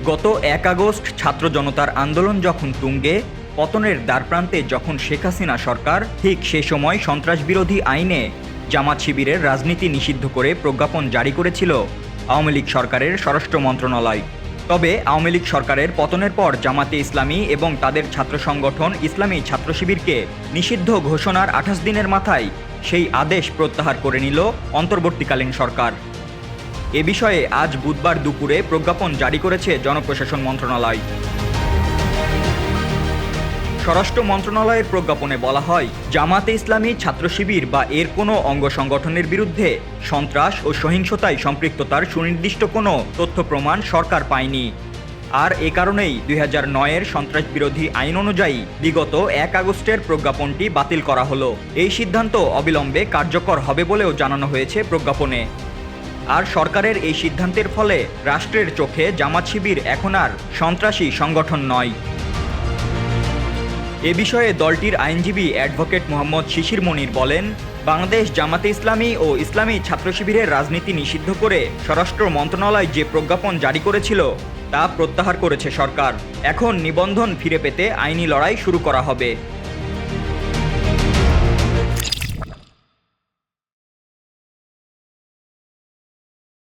গত ১ আগস্ট ছাত্র জনতার আন্দোলন যখন তুঙ্গে, পতনের দ্বারপ্রান্তে যখন শেখ হাসিনা সরকার, ঠিক সে সময় সন্ত্রাসবিরোধী আইনে জামাত শিবিরের রাজনীতি নিষিদ্ধ করে প্রজ্ঞাপন জারি করেছিল আওয়ামী লীগ সরকারের স্বরাষ্ট্র মন্ত্রণালয়। তবে আওয়ামী লীগ সরকারের পতনের পর জামাতে ইসলামী এবং তাদের ছাত্র সংগঠন ইসলামী ছাত্র শিবিরকে নিষিদ্ধ ঘোষণার ২৮ দিনের মাথায় সেই আদেশ প্রত্যাহার করে নিল অন্তর্বর্তীকালীন সরকার। এ বিষয়ে আজ বুধবার দুপুরে প্রজ্ঞাপন জারি করেছে জনপ্রশাসন মন্ত্রণালয়। স্বরাষ্ট্র মন্ত্রণালয়ের প্রজ্ঞাপনে বলা হয়, জামাতে ইসলামী ছাত্র শিবির বা এর কোনো অঙ্গ সংগঠনের বিরুদ্ধে সন্ত্রাস ও সহিংসতায় সম্পৃক্ততার সুনির্দিষ্ট কোনো তথ্য প্রমাণ সরকার পায়নি। আর এ কারণেই ২০০৯-এর সন্ত্রাস বিরোধী আইন অনুযায়ী বিগত ১ আগস্টের প্রজ্ঞাপনটি বাতিল করা হলো। এই সিদ্ধান্ত অবিলম্বে কার্যকর হবে বলেও জানানো হয়েছে প্রজ্ঞাপনে। আর সরকারের এই সিদ্ধান্তের ফলে রাষ্ট্রের চোখে জামাত শিবির এখন আর সন্ত্রাসী সংগঠন নয়। এ বিষয়ে দলটির আইনজীবী অ্যাডভোকেট মোহাম্মদ শিশির মনির বলেন, বাংলাদেশ জামাতে ইসলামী ও ইসলামী ছাত্র শিবিরের রাজনীতি নিষিদ্ধ করে স্বরাষ্ট্র মন্ত্রণালয় যে প্রজ্ঞাপন জারি করেছিল তা প্রত্যাহার করেছে সরকার। এখন নিবন্ধন ফিরে পেতে আইনি লড়াই শুরু করা হবে।